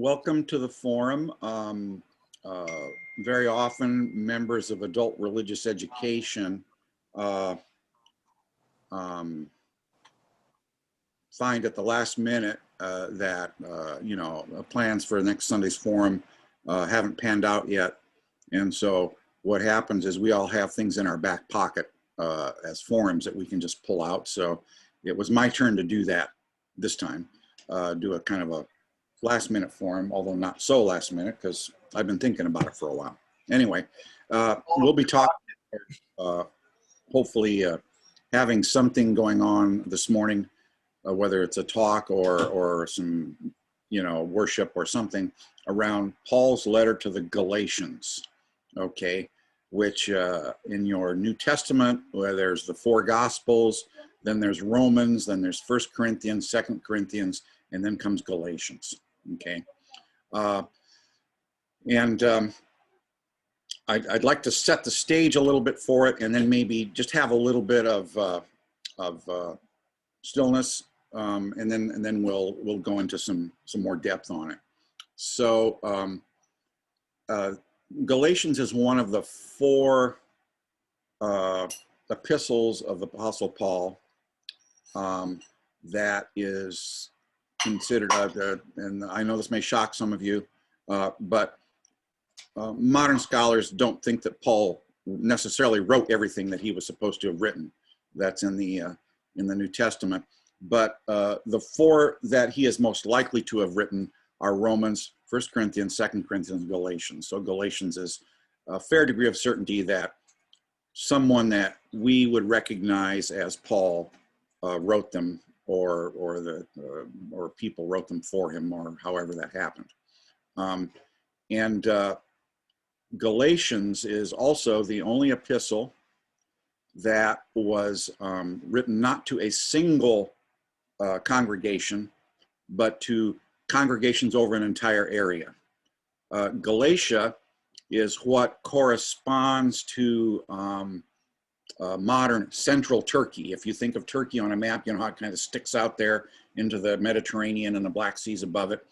Welcome to the forum. Uh, Very often, members of adult religious education uh, um, find at the last minute that plans for next Sunday's forum haven't panned out yet, and so what happens is we all have things in our back pocket as forums that we can just pull out. So it was my turn to do that this time, do a kind of a last minute forum, although not so last minute because I've been thinking about it for a while. Anyway, we'll be talking, hopefully having something going on this morning, whether it's a talk or some, worship or something around Paul's letter to the Galatians, okay, which in your New Testament, where there's the four Gospels, then there's Romans, then there's 1 Corinthians, 2 Corinthians, and then comes Galatians. Okay, I'd like to set the stage a little bit for it, and then maybe just have a little bit of stillness, and then we'll go into some more depth on it. So Galatians is one of the four epistles of the Apostle Paul that is considered, and I know this may shock some of you, but modern scholars don't think that Paul necessarily wrote everything that he was supposed to have written. That's in the New Testament. But the four that he is most likely to have written are Romans, 1 Corinthians, 2 Corinthians, and Galatians. So Galatians is a fair degree of certainty that someone that we would recognize as Paul wrote them, or people wrote them for him, or however that happened. And Galatians is also the only epistle that was written not to a single congregation, but to congregations over an entire area. Galatia is what corresponds to modern central Turkey. If you think of Turkey on a map, you know how it kind of sticks out there into the Mediterranean and the Black Seas above it.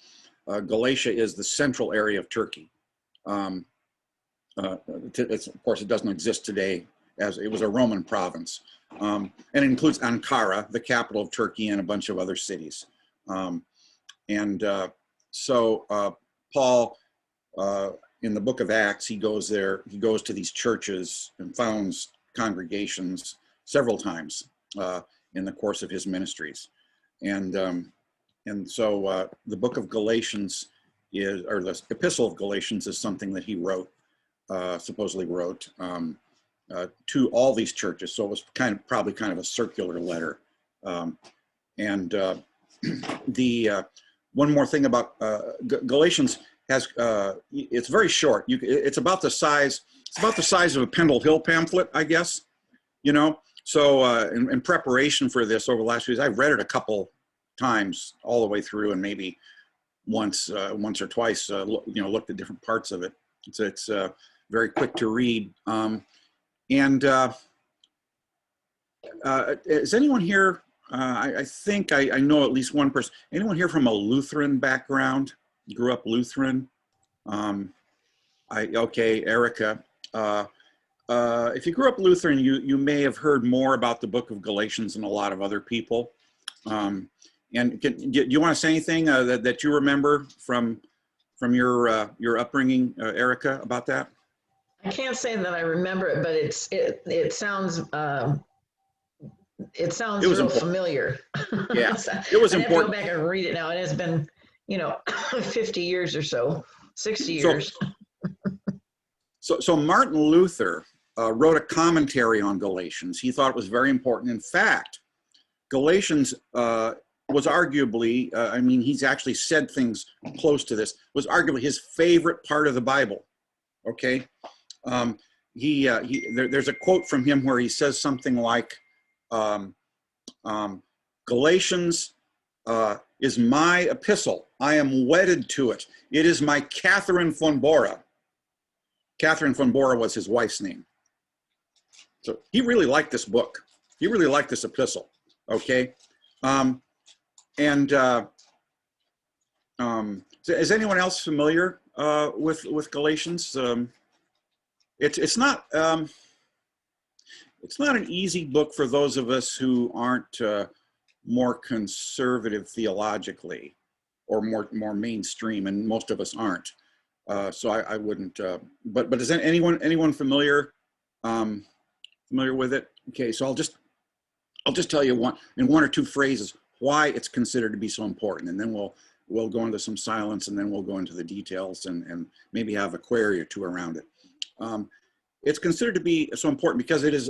Galatia is the central area of Turkey. Of course, it doesn't exist today, as it was a Roman province. And it includes Ankara, the capital of Turkey, and a bunch of other cities. So Paul, in the book of Acts, he goes there, he goes to these churches and founds congregations several times in the course of his ministries. And so the book of Galatians is, or the epistle of Galatians is something that he wrote, supposedly wrote to all these churches. So it was probably kind of a circular letter. One more thing about Galatians has, it's very short. It's about the size of a Pendle Hill pamphlet, I guess, So in preparation for this over the last few years, I've read it a couple times all the way through, and maybe once or twice, looked at different parts of it. It's very quick to read. Is anyone here? I think I know at least one person. Anyone here from a Lutheran background? Grew up Lutheran? Okay, Erica. If you grew up Lutheran, you may have heard more about the book of Galatians than a lot of other people. And do you want to say anything that you remember from your upbringing, Erica, about that? I can't say that I remember it, but it sounds real familiar. Yeah, it was important. I have to go back and read it now. It has been, 50 years or so, 60 years. So Martin Luther wrote a commentary on Galatians. He thought it was very important. In fact, Galatians was arguably, he's actually said things close to this, was arguably his favorite part of the Bible. Okay. There's a quote from him where he says something like, Galatians is my epistle. I am wedded to it. It is my Catherine von Bora. Catherine von Bora was his wife's name. So he really liked this book. He really liked this epistle. Okay. So is anyone else familiar with Galatians? It's not an easy book for those of us who aren't more conservative theologically, or more mainstream, and most of us aren't. So I wouldn't. But is anyone familiar familiar with it? Okay, so I'll just tell you in one or two phrases why it's considered to be so important, and then we'll go into some silence, and then we'll go into the details, and maybe have a query or two around it. It's considered to be so important because it is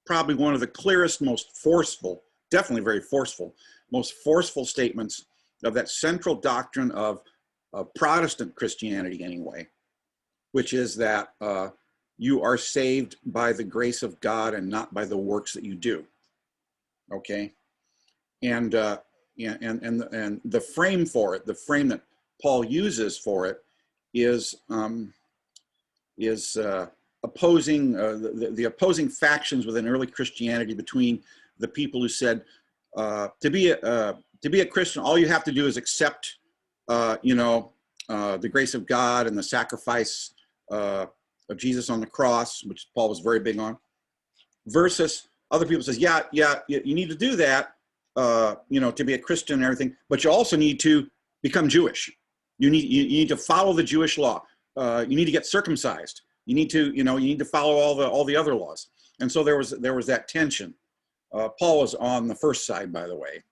probably one of the clearest, most forceful, definitely very forceful, most forceful statements of that central doctrine of Protestant Christianity anyway, which is that you are saved by the grace of God and not by the works that you do. Okay, and the frame for it, the frame that Paul uses for it, is opposing the opposing factions within early Christianity between the people who said to be a Christian, all you have to do is accept the grace of God and the sacrifice of Jesus on the cross, which Paul was very big on, versus other people says, yeah, you need to do that, to be a Christian and everything, but you also need to become Jewish. You need to follow the Jewish law. You need to get circumcised. You need to follow all the other laws. And so there was that tension. Paul was on the first side, by the way,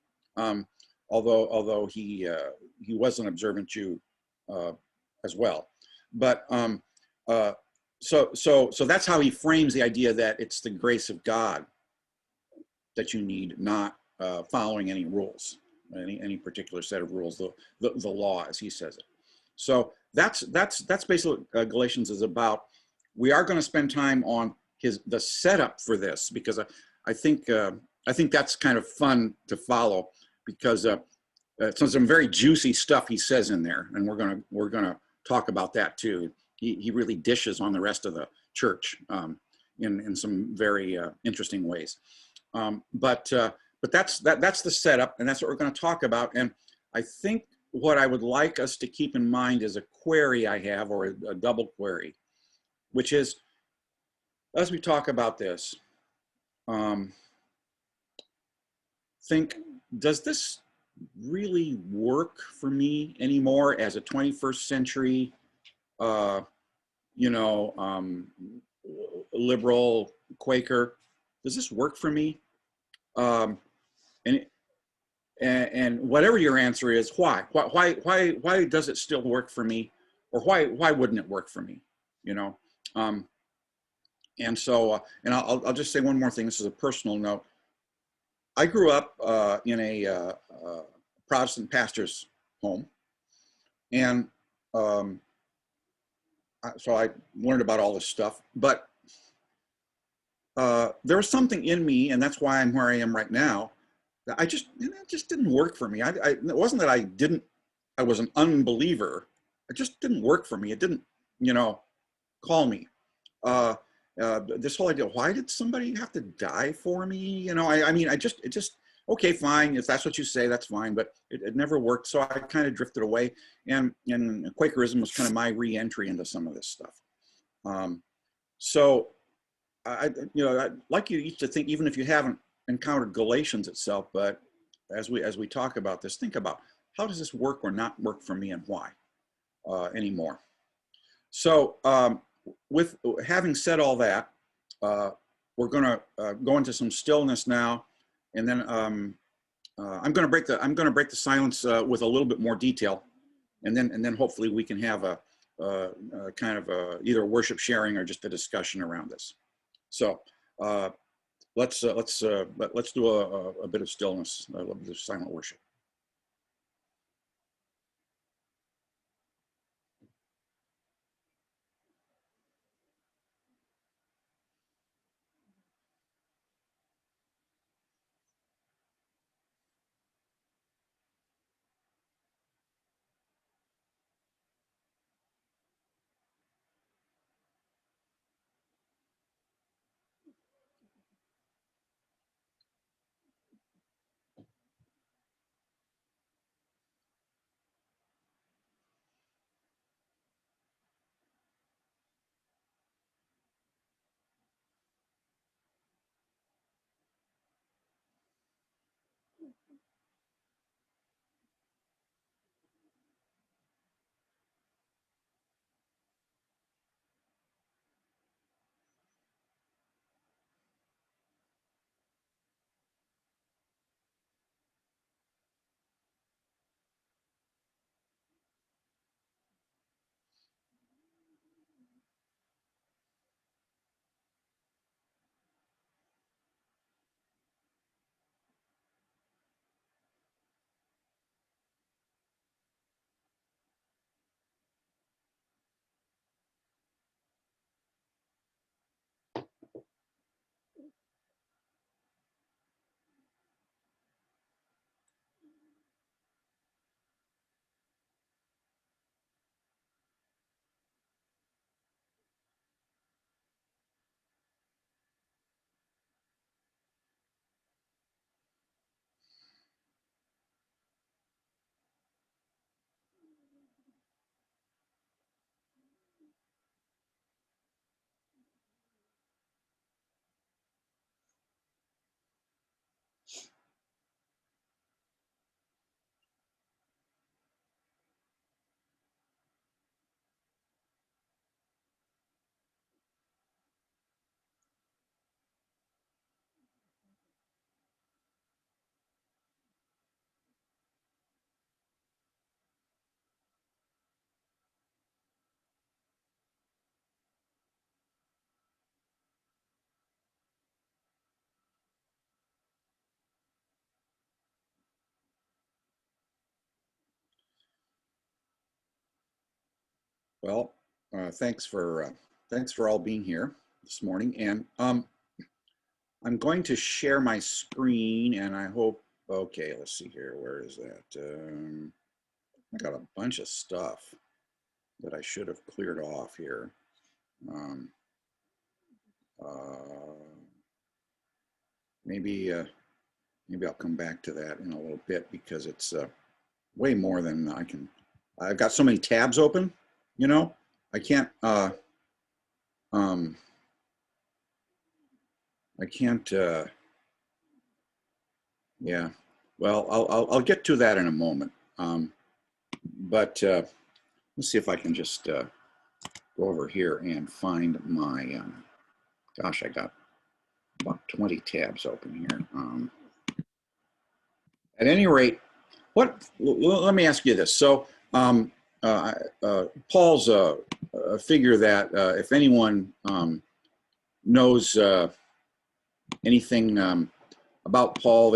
although he was an observant Jew as well. But so that's how he frames the idea that it's the grace of God that you need, not following any rules, any particular set of rules, the law, as he says it. So that's basically what Galatians is about. We are going to spend time on the setup for this, because I think that's kind of fun to follow, because some very juicy stuff he says in there, and we're gonna talk about that too. He really dishes on the rest of the church in some very interesting ways. But that's the setup, and that's what we're going to talk about. And I think what I would like us to keep in mind is a query I have, or a double query, which is, as we talk about this, think, does this really work for me anymore as a 21st century, liberal Quaker? Does this work for me? And whatever your answer is, why does it still work for me, or why wouldn't it work for me? And so, and I'll just say one more thing. This is a personal note. I grew up in a Protestant pastor's home, and so I learned about all this stuff. But there was something in me, and that's why I'm where I am right now, that it just didn't work for me. It wasn't that I was an unbeliever. It just didn't work for me. It didn't, call me. This whole idea, why did somebody have to die for me? Okay, fine. If that's what you say, that's fine. But it never worked. So I kind of drifted away. And Quakerism was kind of my re-entry into some of this stuff. So I'd like you each to think, even if you haven't encountered Galatians itself, but as we talk about this, think about, how does this work or not work for me, and why anymore? So with having said all that, we're going to go into some stillness now, and then I'm going to break the silence with a little bit more detail, and then hopefully we can have a kind of either worship sharing or just a discussion around this. So let's do a bit of stillness, a little bit of silent worship. Well, thanks for all being here this morning. And I'm going to share my screen, and I hope. Okay, let's see here. Where is that? I got a bunch of stuff that I should have cleared off here. Maybe I'll come back to that in a little bit, because it's way more than I can. I've got so many tabs open, you know, I can't. I can't. Yeah. Well, I'll get to that in a moment. But let's see if I can just go over here and find my. Gosh, I got about 20 tabs open here. At any rate, let me ask you this. So Paul's a figure that if anyone knows anything about Paul,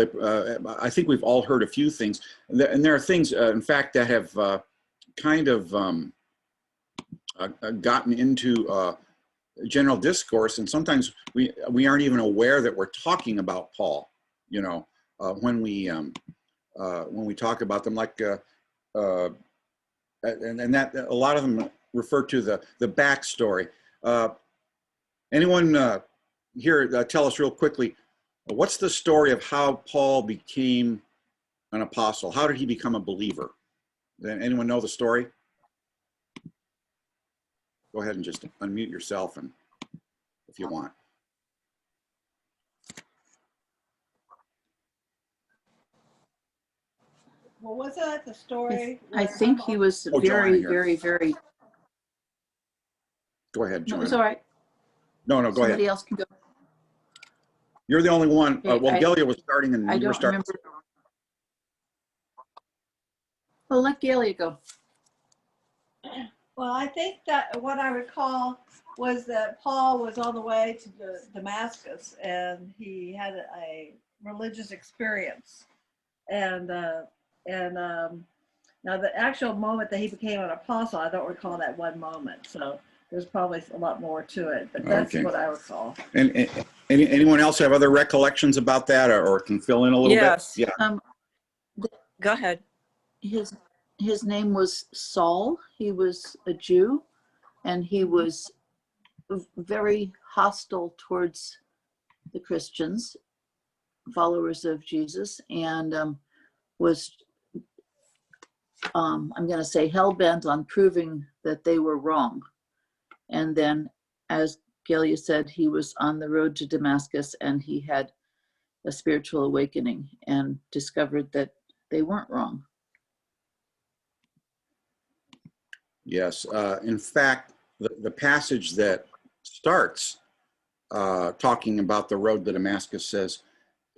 I think we've all heard a few things. And there are things, in fact, that have kind of gotten into general discourse, and sometimes we aren't even aware that we're talking about Paul, you know, when we talk about them, like and that a lot of them refer to the backstory. Anyone here tell us real quickly, what's the story of how Paul became an apostle? How did he become a believer? Does anyone know the story? Go ahead and just unmute yourself, and if you want. Well, was that the story? I think he was very. Go ahead, Joanna. No, it's all right. No, go Somebody ahead. else can go. You're the only one. Okay, Well, Galia was starting, and I you were don't starting. remember. Well, let Galia go. Well, I think that what I recall was that Paul was on the way to Damascus, and he had a religious experience. And now the actual moment that he became an apostle, I don't recall that one moment. So there's probably a lot more to it, but that's Okay. what I recall. And anyone else have other recollections about that, or can fill in a little Yes. bit? Yeah. Go ahead. His name was Saul. He was a Jew, and he was very hostile towards the Christians, followers of Jesus, and was, I'm going to say, hell-bent on proving that they were wrong. And then, as Galia said, he was on the road to Damascus, and he had a spiritual awakening and discovered that they weren't wrong. Yes. In fact, the passage that starts talking about the road to Damascus says,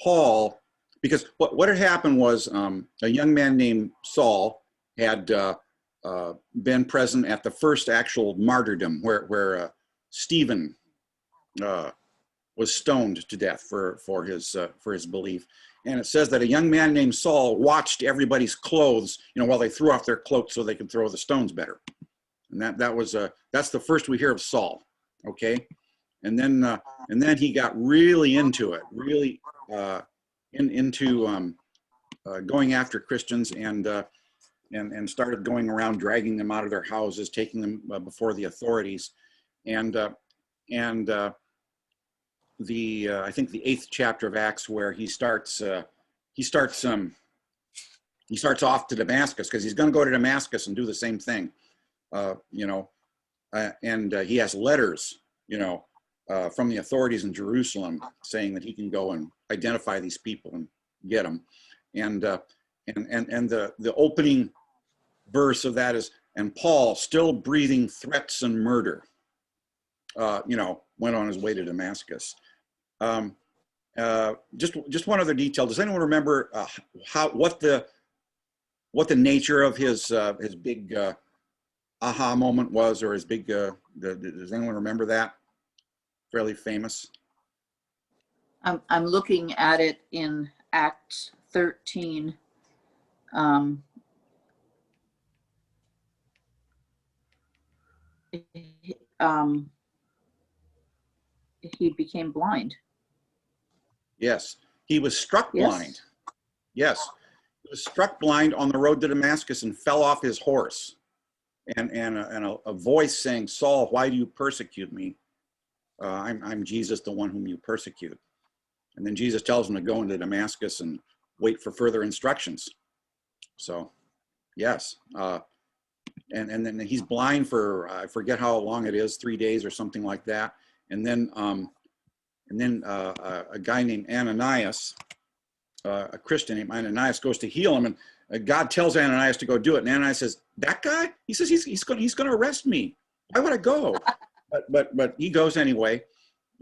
Paul, because what had happened was a young man named Saul had been present at the first actual martyrdom where Stephen was stoned to death for his belief. And it says that a young man named Saul watched everybody's clothes, you know, while they threw off their cloaks so they could throw the stones better. And that's the first we hear of Saul. Okay. And then he got really into it, really into going after Christians, and started going around dragging them out of their houses, taking them before the authorities. And I think the 8th chapter of Acts, where he starts off to Damascus, because he's going to go to Damascus and do the same thing, you know, and he has letters, you know, from the authorities in Jerusalem saying that he can go and identify these people and get them. And the opening verse of that is, and Paul, still breathing threats and murder, you know, went on his way to Damascus. Just one other detail. Does anyone remember what the nature of his big aha moment was, or his big? Does anyone remember that? Fairly famous. I'm looking at it in Acts 13. he became blind. Yes. He was struck Yes. blind. Yes. He was struck blind on the road to Damascus and fell off his horse. And a voice saying, Saul, why do you persecute me? I'm Jesus, the one whom you persecute. And then Jesus tells him to go into Damascus and wait for further instructions. So, yes. And then he's blind for, I forget how long it is, 3 days or something like that. And then a guy named Ananias, a Christian named Ananias, goes to heal him, and God tells Ananias to go do it. And Ananias says, "That guy?" He says, "He's going to arrest me. Why would I go?" But he goes anyway,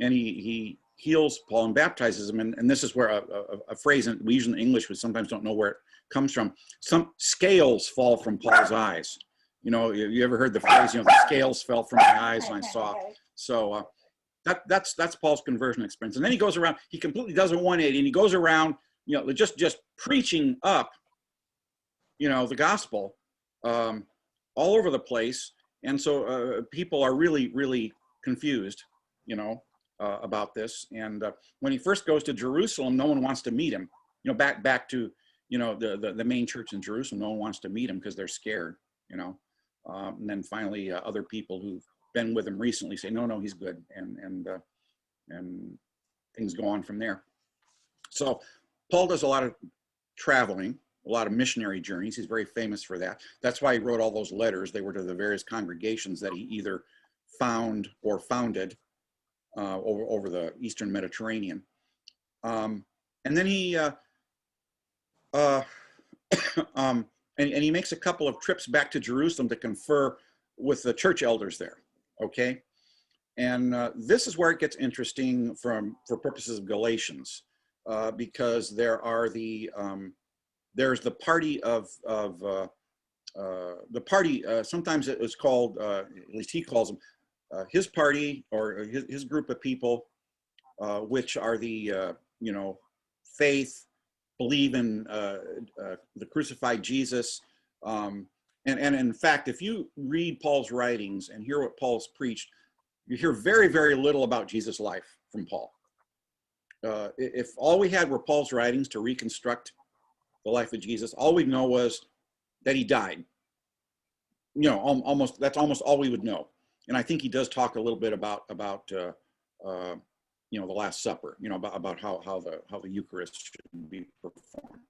and he heals Paul and baptizes him. And this is where a phrase we use in English, we sometimes don't know where it comes from. Some scales fall from Paul's eyes. You know, you ever heard the phrase? You know, the scales fell from my eyes, and I saw. So that's Paul's conversion experience. And then he goes around. He completely does a 180, and he goes around. You know, just preaching up, you know, the gospel all over the place. And so people are really, really confused, you know, about this. And when he first goes to Jerusalem, no one wants to meet him. You know, back to, you know, the main church in Jerusalem, no one wants to meet him because they're scared, you know. And then finally, other people who've been with him recently say, no, he's good. And things go on from there. So Paul does a lot of traveling, a lot of missionary journeys. He's very famous for that. That's why he wrote all those letters. They were to the various congregations that he either found or founded over the Eastern Mediterranean. And then he and he makes a couple of trips back to Jerusalem to confer with the church elders there. Okay, and this is where it gets interesting for purposes of Galatians. Because there are there's the party of the party. Sometimes it was called, at least he calls them, his party or his group of people, which are the you know, faith, believe in the crucified Jesus, and in fact, if you read Paul's writings and hear what Paul's preached, you hear very, very little about Jesus' life from Paul. If all we had were Paul's writings to reconstruct the life of Jesus, all we'd know was that he died. You know, that's almost all we would know. And I think he does talk a little bit about you know, the Last Supper. You know, about how the Eucharist should be performed.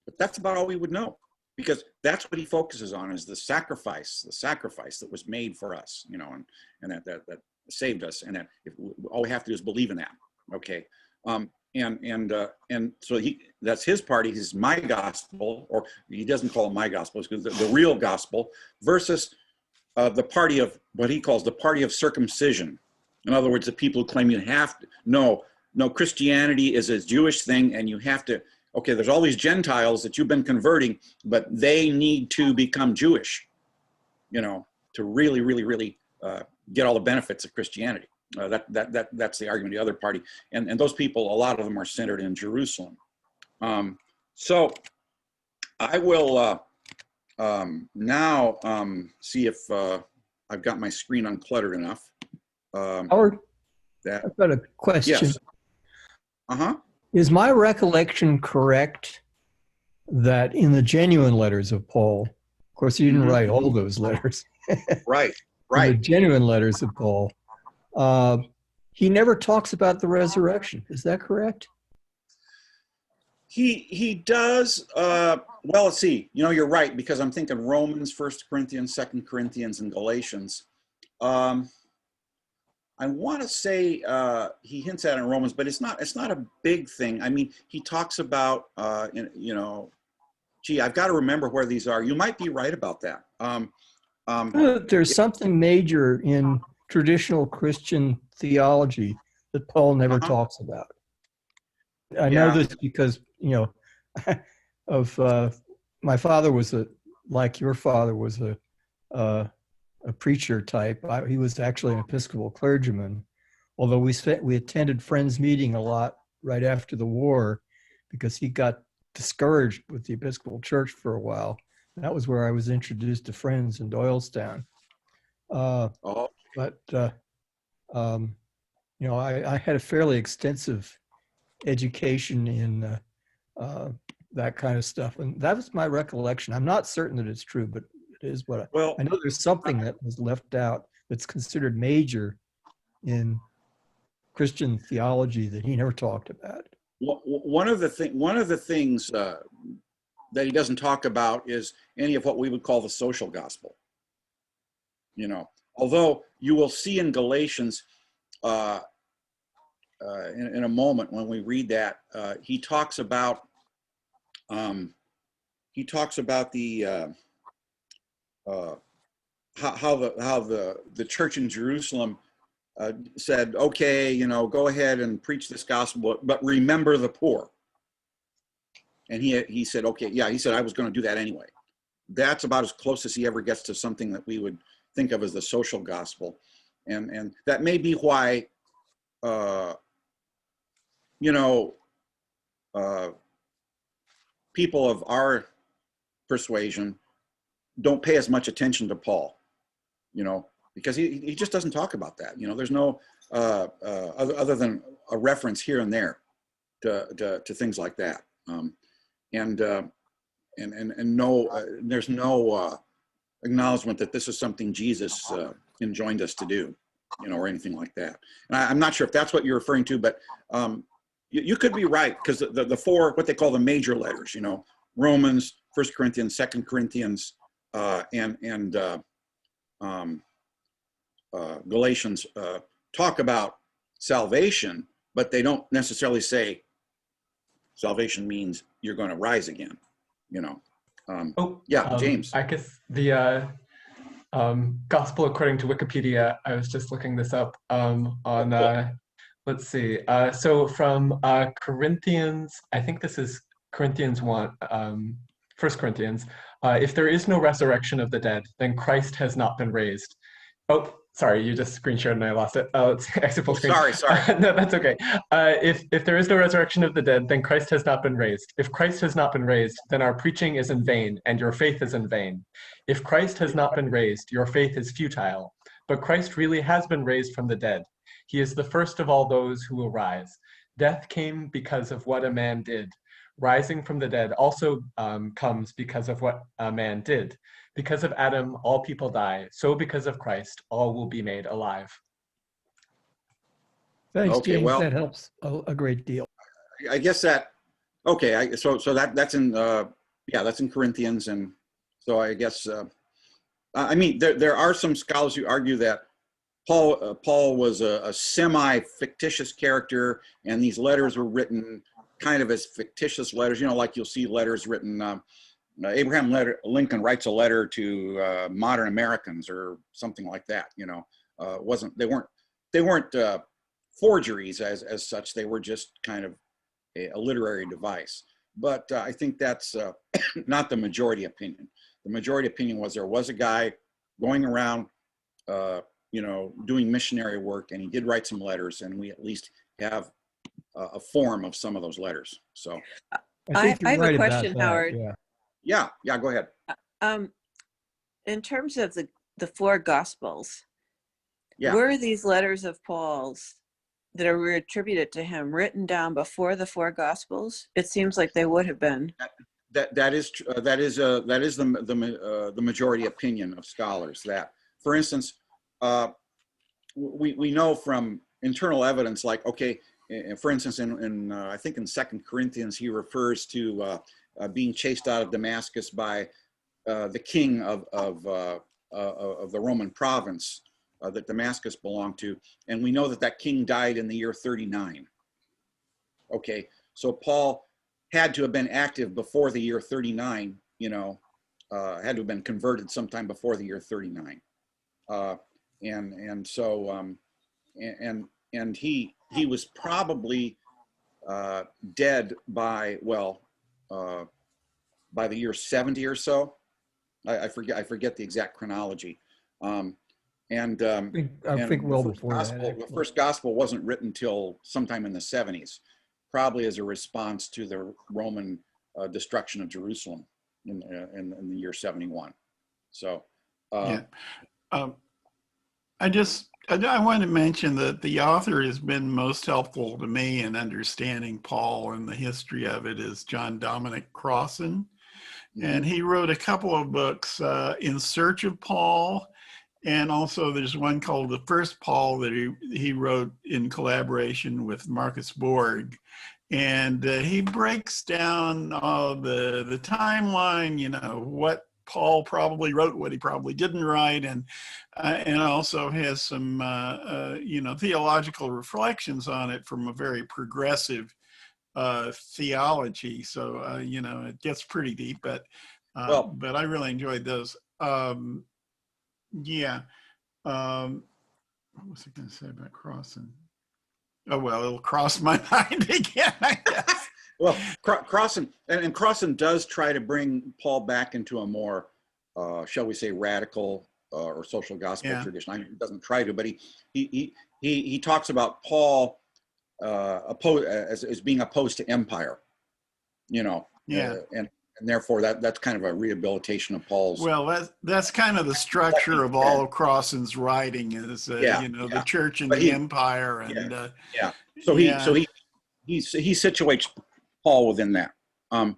But that's about all we would know, because that's what he focuses on, is the sacrifice that was made for us. You know, and that saved us, and that all we have to do is believe in that. Okay. And so that's his party. He's my gospel, or he doesn't call it my gospel, because the real gospel, versus the party of what he calls the party of circumcision. In other words, the people who claim you have to, no, Christianity is a Jewish thing, and you have to, okay, there's all these Gentiles that you've been converting, but they need to become Jewish, you know, to really, really, really get all the benefits of Christianity. That's the argument of the other party, and those people, a lot of them are centered in Jerusalem. So I will now see if I've got my screen uncluttered enough. Howard, I've got a question. Yes. Is my recollection correct that in the genuine letters of Paul, of course, he didn't write all those letters. Right. In the genuine letters of Paul, he never talks about the resurrection. Is that correct? He does. Well, let's see. You know, you're right, because I'm thinking Romans, 1 Corinthians, 2 Corinthians, and Galatians. I want to say he hints at it in Romans, but it's not a big thing. I mean, he talks about, you know, gee, I've got to remember where these are. You might be right about that. There's something major in traditional Christian theology that Paul never talks about. I know this because, you know, of my father was like your father was a preacher type. He was actually an Episcopal clergyman, although we attended Friends meeting a lot right after the war because he got discouraged with the Episcopal Church for a while. That was where I was introduced to Friends in Doylestown. Oh, But you know, I had a fairly extensive education in that kind of stuff, and that was my recollection. I'm not certain that it's true, but it is what well, I know. There's something that was left out that's considered major in Christian theology that he never talked about. one of the things that he doesn't talk about is any of what we would call the social gospel. You know, although you will see in Galatians, in a moment when we read that, he talks about the how the church in Jerusalem said, okay, you know, go ahead and preach this gospel, but remember the poor. And he said, okay, yeah, he said, I was going to do that anyway. That's about as close as he ever gets to something that we would think of as the social gospel. And that may be why, you know, people of our persuasion don't pay as much attention to Paul, you know, because he just doesn't talk about that. You know, there's no, other than a reference here and there to things like that. And no, there's no acknowledgement that this is something Jesus enjoined us to do, you know, or anything like that. And I'm not sure if that's what you're referring to, but you could be right, because the four, what they call the major letters, you know, Romans, 1 Corinthians, 2 Corinthians, and Galatians talk about salvation, but they don't necessarily say salvation means you're going to rise again, you know. James. I guess the Gospel according to Wikipedia, I was just looking this up on, let's see. So from Corinthians, I think this is Corinthians 1, 1 Corinthians. If there is no resurrection of the dead, then Christ has not been raised. Oh, sorry, you just screen shared and I lost it. Oh, it's exit full screen. Sorry. No, that's okay. If there is no resurrection of the dead, then Christ has not been raised. If Christ has not been raised, then our preaching is in vain and your faith is in vain. If Christ has not been raised, your faith is futile. But Christ really has been raised from the dead. He is the first of all those who will rise. Death came because of what a man did. Rising from the dead also comes because of what a man did. Because of Adam, all people die. So because of Christ, all will be made alive. Thanks, Okay, James. well, that helps a great deal. I guess that, okay, so that's in, that's in Corinthians. And so I guess, I mean, there are some scholars who argue that Paul was a semi-fictitious character, and these letters were written kind of as fictitious letters, you know, like you'll see letters written, Abraham Lincoln writes a letter to modern Americans or something like that, you know. They weren't forgeries as such. They were just kind of a literary device. But I think that's not the majority opinion. The majority opinion was there was a guy going around, you know, doing missionary work, and he did write some letters, and we at least have a form of some of those letters. So I you're have right a about question, that, Howard. yeah. yeah, go ahead. In terms of the four Gospels, Yeah. were these letters of Paul's that are attributed to him written down before the four Gospels? It seems like they would have been. That is the majority opinion of scholars. That, for instance, we know from internal evidence, like, okay, for instance, in I think in 2 Corinthians, he refers to being chased out of Damascus by the king of the Roman province that Damascus belonged to, and we know that king died in the year 39. Okay, so Paul had to have been active before the year 39. You know, had to have been converted sometime before the year 39, and so he was probably dead by by the year 70 or so. I forget the exact chronology. I think well before that. The first gospel wasn't written till sometime in the 70s, probably as a response to the Roman destruction of Jerusalem in the year 71. So I want to mention that the author has been most helpful to me in understanding Paul and the history of it is John Dominic Crossan. And he wrote a couple of books, In Search of Paul, and also there's one called The First Paul that he wrote in collaboration with Marcus Borg. And he breaks down the timeline, you know, what Paul probably wrote, what he probably didn't write, and also has some, you know, theological reflections on it from a very progressive theology. So, you know, it gets pretty deep, but I really enjoyed those. Yeah. What was I going to say about Crossan? Oh, well, it'll cross my mind again, I guess. Well, Crossan, and Crossan does try to bring Paul back into a more, shall we say, radical or social gospel tradition. I mean, he doesn't try to, but he talks about Paul as being opposed to empire, you know. And therefore that's kind of a rehabilitation of Paul's. Well, that's kind of the structure of all of Crossan's writing is, you know, the church and the empire, and So he situates Paul within that. Then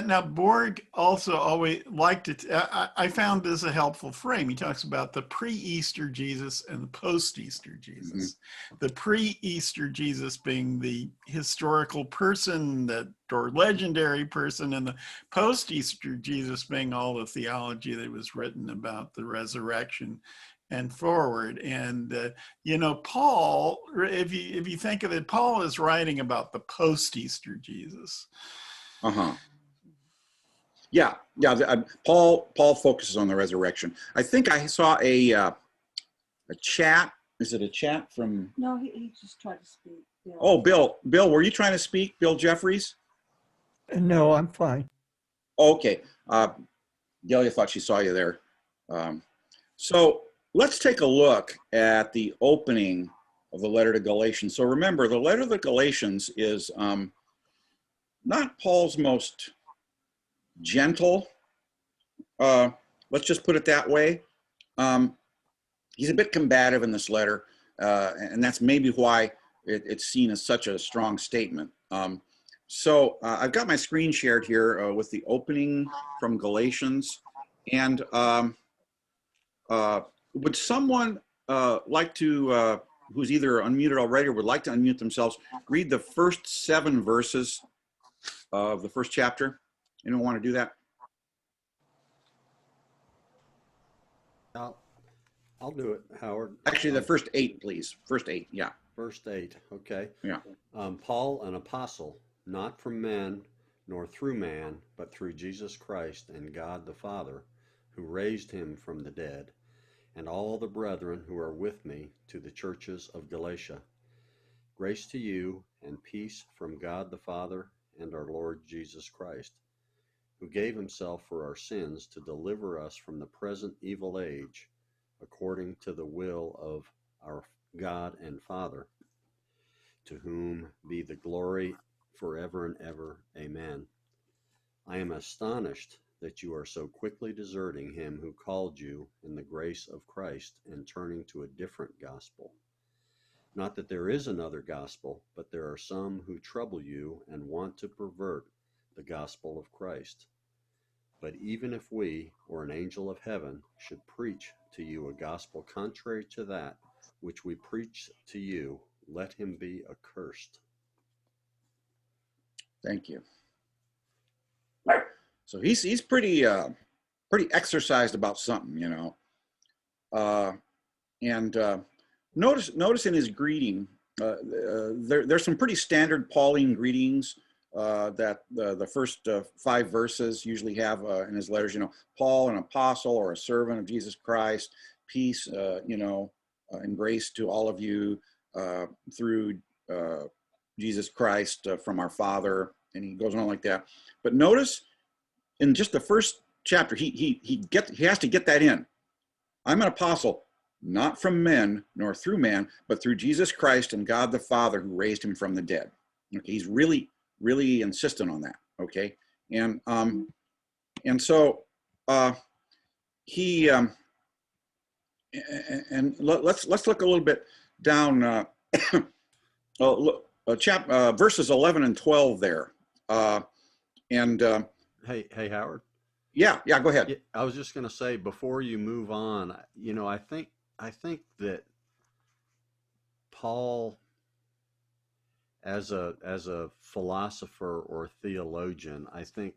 now Borg also always liked it. I found this a helpful frame. He talks about the pre-Easter Jesus and the post-Easter Jesus. The pre-Easter Jesus being the historical person or legendary person, and the post-Easter Jesus being all the theology that was written about the resurrection and forward. And you know, Paul, if you think of it, Paul is writing about the post-Easter Jesus. Paul focuses on the resurrection. I think I saw a chat. Is it a chat from? No, he just tried to speak. Bill. Oh, Bill, were you trying to speak? Bill Jeffries? No, I'm fine. Okay. Delia thought she saw you there. So let's take a look at the opening of the letter to Galatians. So remember, the letter to the Galatians is not Paul's most gentle. Let's just put it that way. He's a bit combative in this letter, and that's maybe why it's seen as such a strong statement. So I've got my screen shared here with the opening from Galatians. And would someone like to, who's either unmuted already or would like to unmute themselves, read the first 7 verses of the first chapter? Anyone want to do that? I'll do it, Howard. Actually, the first 8, please. First 8, yeah. First 8, okay. Yeah. Paul, an apostle, not from men, nor through man, but through Jesus Christ and God the Father, who raised him from the dead, and all the brethren who are with me, to the churches of Galatia. Grace to you and peace from God the Father and our Lord Jesus Christ, who gave himself for our sins to deliver us from the present evil age, according to the will of our God and Father, to whom be the glory forever and ever. Amen. I am astonished that you are so quickly deserting him who called you in the grace of Christ and turning to a different gospel. Not that there is another gospel, but there are some who trouble you and want to pervert the gospel of Christ. But even if we, or an angel of heaven, should preach to you a gospel contrary to that which we preach to you, let him be accursed. Thank you. So he's pretty exercised about something, you know. Notice in his greeting, there's some pretty standard Pauline greetings that the first 5 verses usually have in his letters. You know, Paul, an apostle or a servant of Jesus Christ, peace, you know, and grace to all of you through Jesus Christ from our Father, and he goes on like that. But notice in just the first chapter, he has to get that in. I'm an apostle, not from men nor through man, but through Jesus Christ and God the Father who raised him from the dead. Okay, he's really insistent on that. Okay, and so he And let's look a little bit down, verses 11 and 12 there. Hey, Howard. Yeah, go ahead. Yeah, I was just going to say before you move on, I think that Paul, as a philosopher or theologian, I think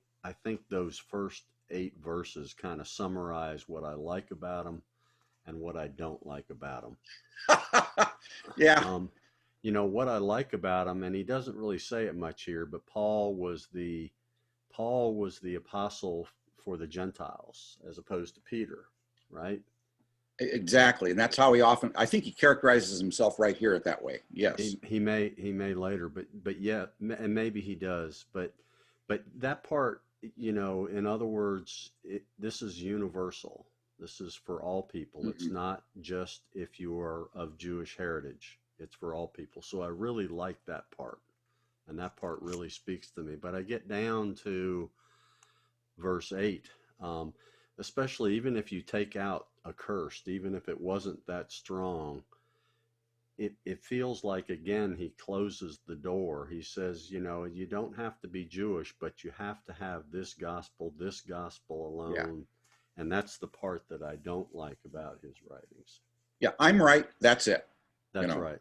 those first 8 verses kind of summarize what I like about him and what I don't like about him. Yeah. What I like about him, and he doesn't really say it much here, but Paul was the apostle for the Gentiles as opposed to Peter, right? Exactly, and that's how I think he characterizes himself right here that way. Yes, he may later, but yeah, and maybe he does, but that part, in other words, this is universal. This is for all people. Mm-hmm. It's not just if you are of Jewish heritage. It's for all people. So I really like that part, and that part really speaks to me. But I get down to verse 8, especially even if you take out accursed, even if it wasn't that strong, it feels like, again, he closes the door. He says, you don't have to be Jewish, but you have to have this gospel alone. Yeah. And that's the part that I don't like about his writings. Yeah, I'm right. That's it. That's right.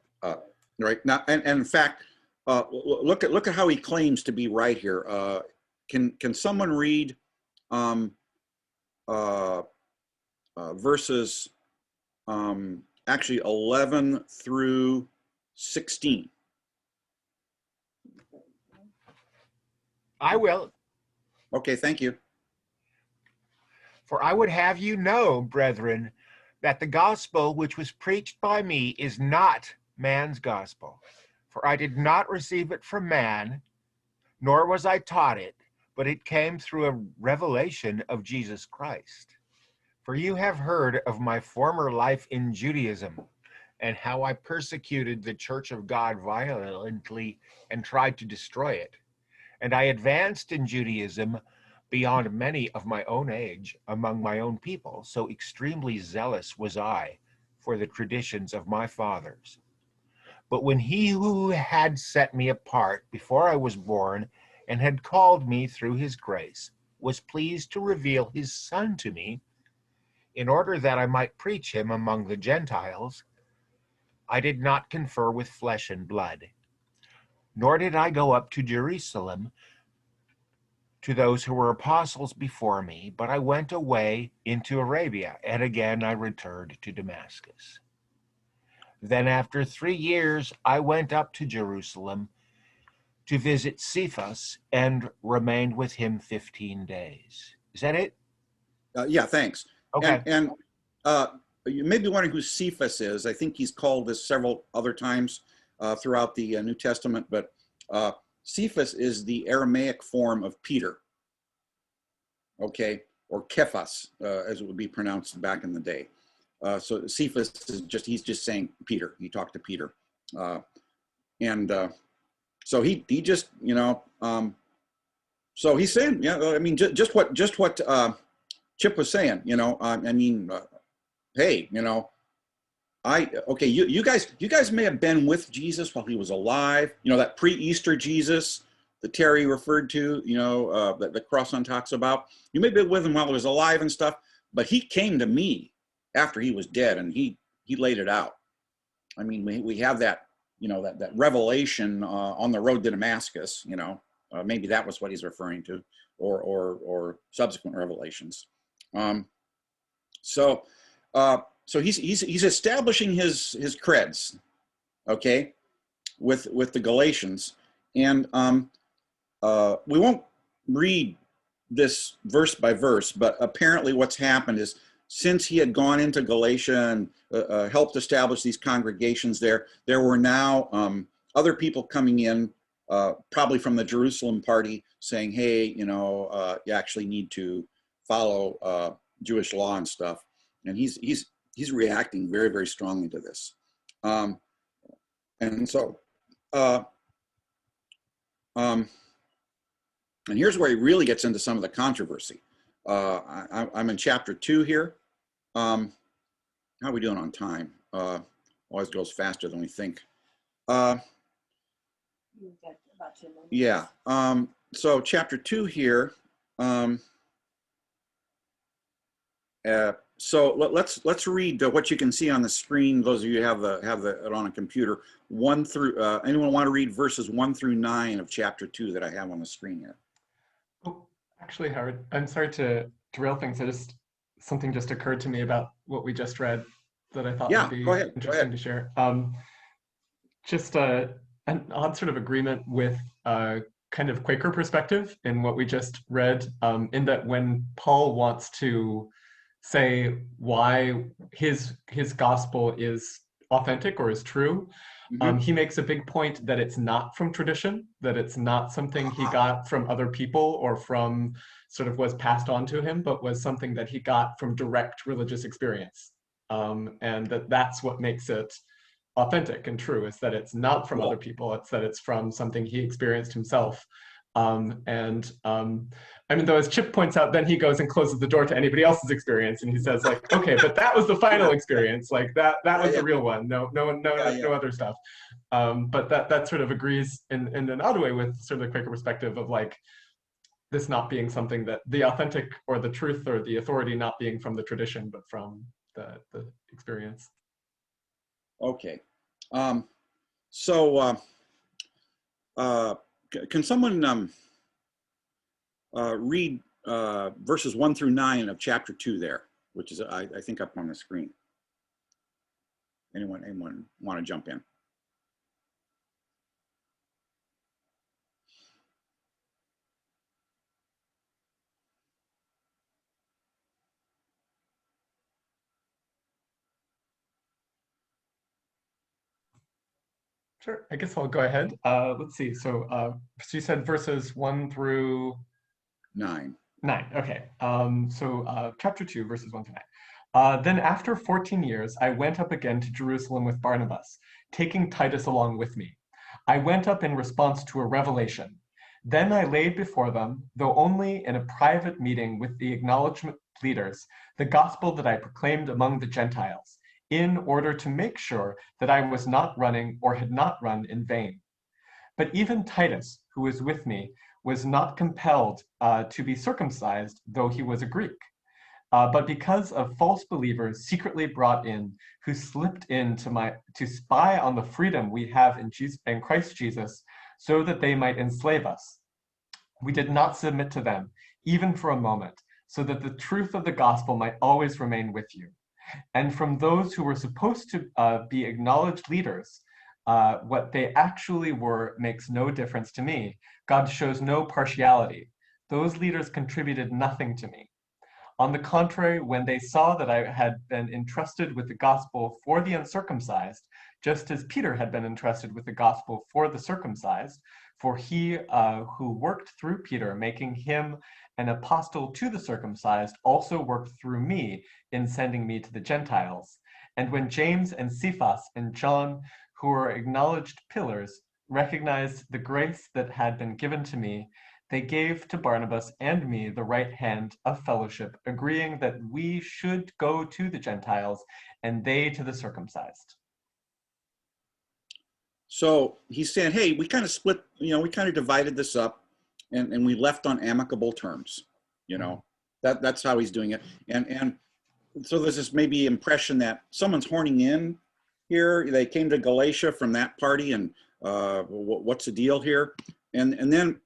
Right now, and in fact, look at how he claims to be right here. Can someone read verses actually 11 through 16? I will. Okay, thank you. For I would have you know, brethren, that the gospel which was preached by me is not man's gospel. For I did not receive it from man, nor was I taught it, but it came through a revelation of Jesus Christ. For you have heard of my former life in Judaism, and how I persecuted the church of God violently and tried to destroy it. And I advanced in Judaism beyond many of my own age among my own people, so extremely zealous was I for the traditions of my fathers. But when he who had set me apart before I was born and had called me through his grace was pleased to reveal his Son to me, in order that I might preach him among the Gentiles, I did not confer with flesh and blood, nor did I go up to Jerusalem to those who were apostles before me, but I went away into Arabia, and again I returned to Damascus. Then after 3 years, I went up to Jerusalem to visit Cephas and remained with him 15 days. Is that it? Yeah, thanks. Okay. And you may be wondering who Cephas is. I think he's called this several other times throughout the New Testament, but Cephas is the Aramaic form of Peter, okay, or Kephas, as it would be pronounced back in the day. So Cephas is he's just saying Peter. He talked to Peter. So he just, so he's saying, I mean, just what Chip was saying, hey, you guys may have been with Jesus while he was alive, that pre-Easter Jesus that Terry referred to, that the Crossan talks about. You may have been with him while he was alive and stuff, but he came to me after he was dead, and he laid it out. I mean, we have that, that revelation on the road to Damascus, maybe that was what he's referring to, or subsequent revelations. So he's establishing his creds, okay, with the Galatians, and we won't read this verse by verse, but apparently what's happened is, since he had gone into Galatia and helped establish these congregations there were now other people coming in, probably from the Jerusalem party, saying, hey, you actually need to follow Jewish law and stuff. And he's reacting very, very strongly to this. And so, and here's where he really gets into some of the controversy. I'm in chapter 2 here. And how are we doing on time? Always goes faster than we think. You've got about 2 minutes. Yeah. So chapter 2 here. So let's read what you can see on the screen. Those of you who have it on a computer. 1 through anyone want to read verses 1 through 9 of chapter 2 that I have on the screen here? Oh, actually, Howard, I'm sorry to derail things. Something just occurred to me about what we just read that I thought would be interesting to share. Just an odd sort of agreement with kind of Quaker perspective in what we just read, in that when Paul wants to say why his gospel is authentic or is true, he makes a big point that it's not from tradition, that it's not something he got from other people or from sort of was passed on to him, but was something that he got from direct religious experience. And that's what makes it authentic and true, is that it's not from other people, it's that it's from something he experienced himself. I mean, though, as Chip points out, then he goes and closes the door to anybody else's experience, and he says, like, okay, but that was the final experience, like that was the real one. No other stuff. But that sort of agrees in an odd way with sort of the Quaker perspective of like this not being something that the authentic or the truth or the authority not being from the tradition, but from the experience. Okay. Can someone read verses 1 through 9 of chapter 2 there, which is, I think, up on the screen? Anyone want to jump in? Sure, I guess I'll go ahead. Let's see. So you said verses 1 through 9. 9. Okay. Chapter 2, verses 1 through 9. Then after 14 years, I went up again to Jerusalem with Barnabas, taking Titus along with me. I went up in response to a revelation. Then I laid before them, though only in a private meeting with the acknowledgement leaders, the gospel that I proclaimed among the Gentiles, in order to make sure that I was not running or had not run in vain. But even Titus, who was with me, was not compelled to be circumcised, though he was a Greek. But because of false believers secretly brought in, who slipped in to spy on the freedom we have in Christ Jesus, so that they might enslave us. We did not submit to them, even for a moment, so that the truth of the gospel might always remain with you. And from those who were supposed to be acknowledged leaders, what they actually were makes no difference to me. God shows no partiality. Those leaders contributed nothing to me. On the contrary, when they saw that I had been entrusted with the gospel for the uncircumcised, just as Peter had been entrusted with the gospel for the circumcised, for he who worked through Peter, making him an apostle to the circumcised, also worked through me in sending me to the Gentiles. And when James and Cephas and John, who were acknowledged pillars, recognized the grace that had been given to me, they gave to Barnabas and me the right hand of fellowship, agreeing that we should go to the Gentiles and they to the circumcised. So he's saying, hey, we kind of split, we kind of divided this up and we left on amicable terms, that's how he's doing it. And so there's this maybe impression that someone's horning in here. They came to Galatia from that party and what's the deal here? And then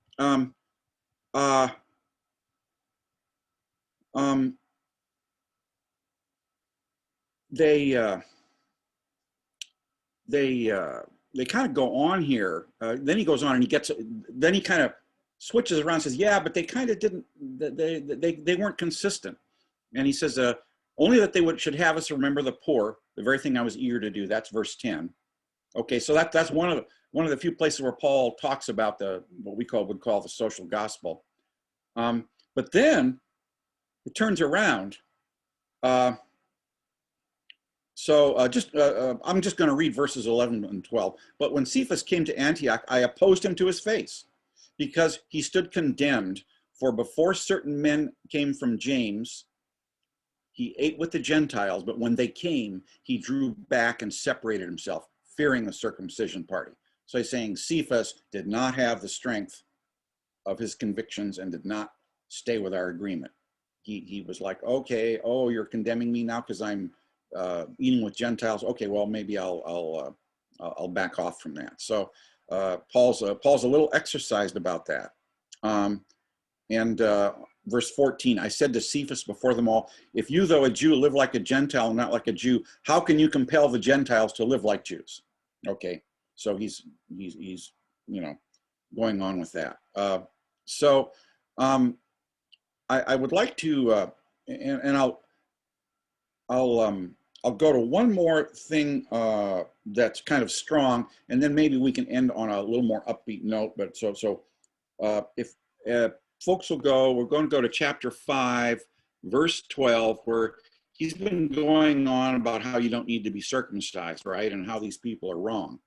they kind of go on here. Then he goes on and then he kind of switches around and says, yeah, but they kind of didn't, they weren't consistent. And he says, only that they should have us remember the poor, the very thing I was eager to do. That's verse 10. Okay, so that's one of the few places where Paul talks about what we would call the social gospel. But then it turns around. I'm just going to read verses 11 and 12. But when Cephas came to Antioch, I opposed him to his face, because he stood condemned. For before certain men came from James, He ate with the Gentiles, but when they came, he drew back and separated himself, fearing the circumcision party. So he's saying Cephas did not have the strength of his convictions and did not stay with our agreement. He was like, okay, oh, you're condemning me now because I'm eating with Gentiles. Okay, well, maybe I'll back off from that. So Paul's a little exercised about that. Verse 14, I said to Cephas before them all, if you, though a Jew, live like a Gentile, not like a Jew, how can you compel the Gentiles to live like Jews? Okay, so he's going on with that. I would like to, and I'll go to one more thing that's kind of strong, and then maybe we can end on a little more upbeat note. But if folks will go, we're going to go to chapter 5, verse 12, where he's been going on about how you don't need to be circumcised, right? And how these people are wrong.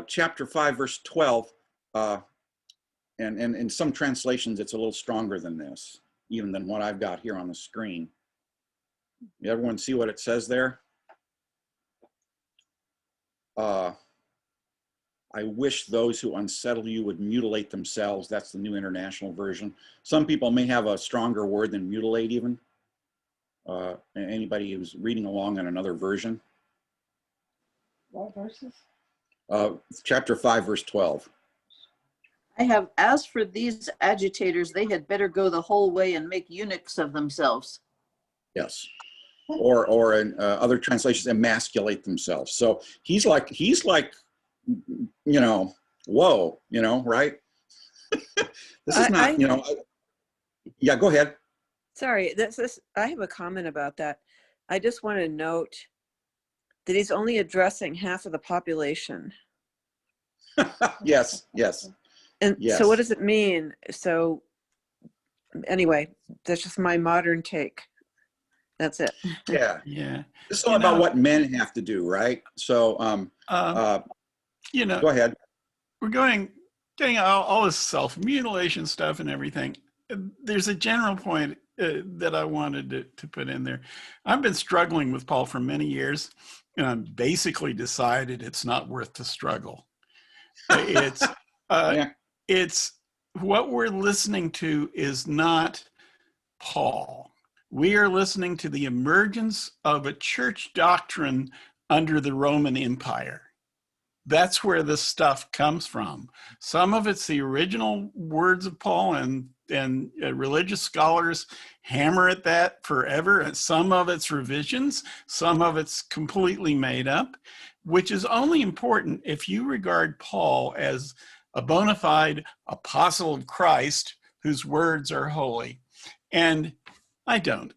Chapter 5, verse 12, and in some translations, it's a little stronger than this, even than what I've got here on the screen. Everyone see what it says there? I wish those who unsettle you would mutilate themselves. That's the New International Version. Some people may have a stronger word than mutilate even. Anybody who's reading along in another version? What verses? Chapter 5, verse 12. I have, as for these agitators, they had better go the whole way and make eunuchs of themselves. Yes. Or in other translations, emasculate themselves. So he's like, whoa, right? This is not, yeah, go ahead. Sorry, I have a comment about that. I just want to note that he's only addressing half of the population. Yes. And yes. So what does it mean? So anyway, that's just my modern take. That's it. Yeah. This is all You about know, what men have to do, right? So, go ahead. We're getting all this self-mutilation stuff and everything. There's a general point that I wanted to put in there. I've been struggling with Paul for many years, and I've basically decided it's not worth the struggle. It's what we're listening to is not Paul. We are listening to the emergence of a church doctrine under the Roman Empire. That's where this stuff comes from. Some of it's the original words of Paul, and religious scholars hammer at that forever. And some of it's revisions, some of it's completely made up, which is only important if you regard Paul as a bona fide apostle of Christ whose words are holy. And I don't.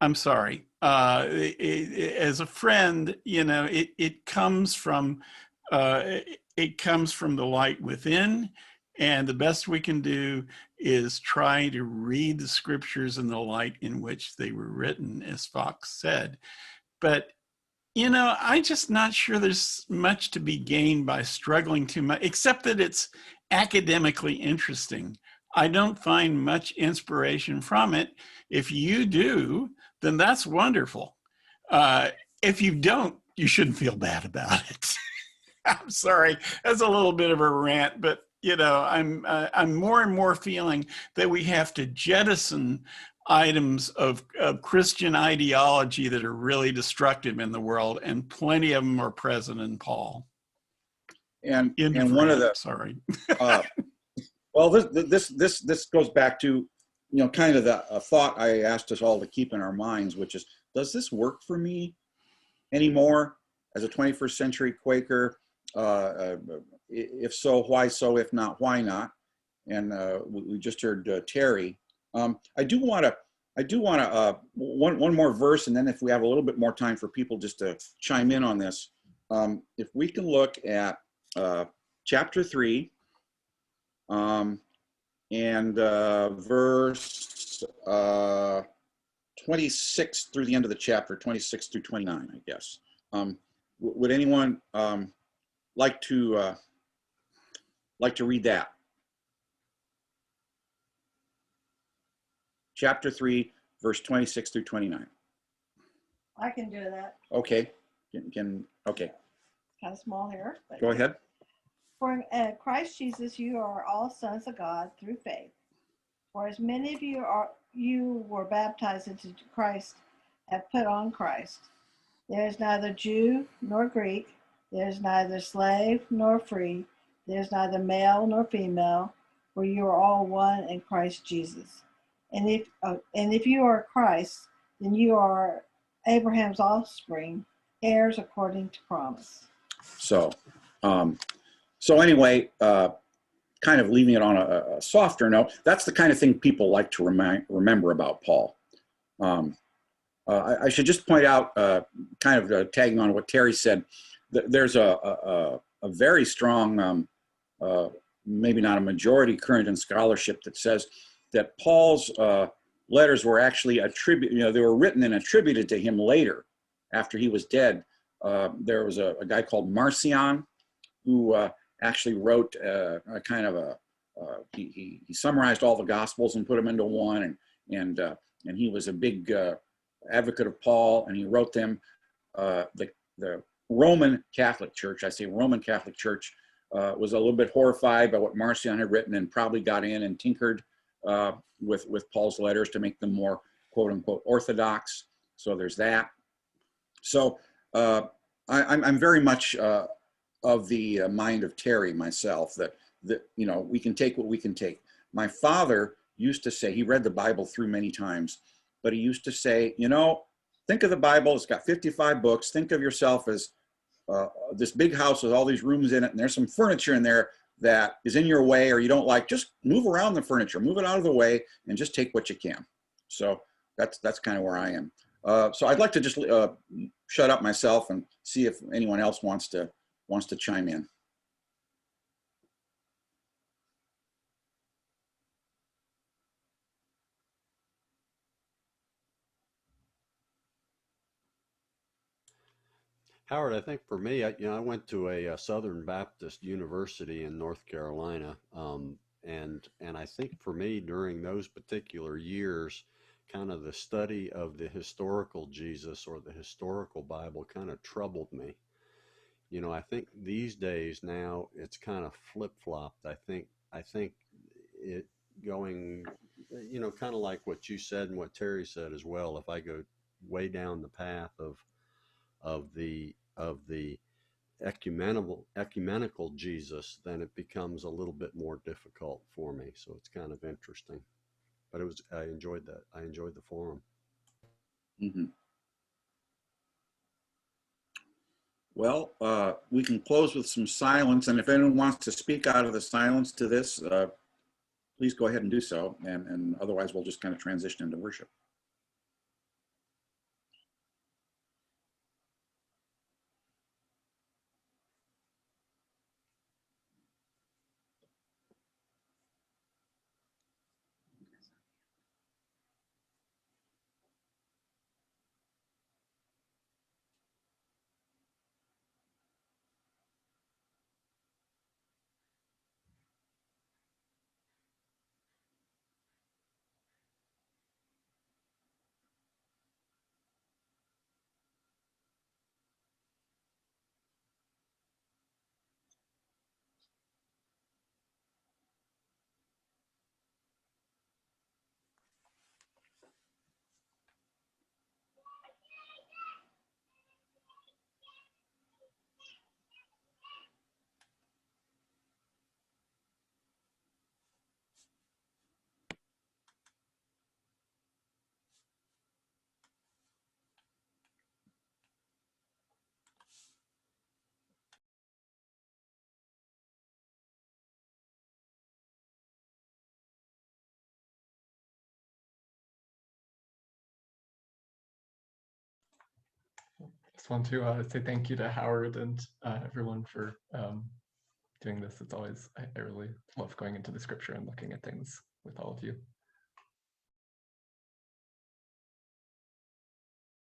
I'm sorry. As a friend, it comes from the light within, and the best we can do is try to read the scriptures in the light in which they were written, as Fox said. But I'm just not sure there's much to be gained by struggling too much, except that it's academically interesting. I don't find much inspiration from it. If you do, then that's wonderful. If you don't, you shouldn't feel bad about it. I'm sorry, that's a little bit of a rant, but I'm more and more feeling that we have to jettison items of Christian ideology that are really destructive in the world, and plenty of them are present in Paul. And one of the well, this goes back to kind of the thought I asked us all to keep in our minds, which is, does this work for me anymore as a 21st century Quaker? If so, why so? If not, why not? And we just heard Terry. I do want to one more verse, and then if we have a little bit more time for people just to chime in on this, if we can look at chapter 3 and verse 26 through the end of the chapter, 26 through 29, I guess. Would anyone like to read that? Chapter 3, verse 26 through 29. I can do that. Okay. Okay. Kind of small here. But Go ahead. For in Christ Jesus, you are all sons of God through faith. For as many of you were baptized into Christ, have put on Christ. There is neither Jew nor Greek. There is neither slave nor free. There is neither male nor female, for you are all one in Christ Jesus. And if you are Christ, then you are Abraham's offspring, heirs according to promise. So, anyway, kind of leaving it on a softer note, that's the kind of thing people like to remember about Paul. I should just point out, kind of tagging on what Terry said, there's a very strong, maybe not a majority current in scholarship that says that Paul's letters were actually they were written and attributed to him later, after he was dead. There was a guy called Marcion who actually wrote he summarized all the Gospels and put them into one, and he was a big advocate of Paul, and he wrote them. The Roman Catholic Church, I say Roman Catholic Church, was a little bit horrified by what Marcion had written, and probably got in and tinkered with Paul's letters to make them more quote unquote orthodox. So there's that. So I'm very much of the mind of Terry myself, that we can take what we can take. My father used to say, he read the Bible through many times, but he used to say, think of the Bible, it's got 55 books. Think of yourself as this big house with all these rooms in it, and there's some furniture in there that is in your way or you don't like. Just move around the furniture, move it out of the way, and just take what you can. So that's kind of where I am. So I'd like to just shut up myself and see if anyone else wants to chime in. Howard, I think for me, I went to a Southern Baptist University in North Carolina, and I think for me during those particular years, kind of the study of the historical Jesus or the historical Bible kind of troubled me. I think these days now it's kind of flip-flopped. I think it going, kind of like what you said and what Terry said as well. If I go way down the path of the ecumenical Jesus, then it becomes a little bit more difficult for me. So it's kind of interesting, but I enjoyed that. I enjoyed the forum. Mm-hmm. Well, we can close with some silence, and if anyone wants to speak out of the silence to this, please go ahead and do so, and otherwise we'll just kind of transition into worship. Just want to say thank you to Howard and everyone for doing this. It's always, I really love going into the scripture and looking at things with all of you.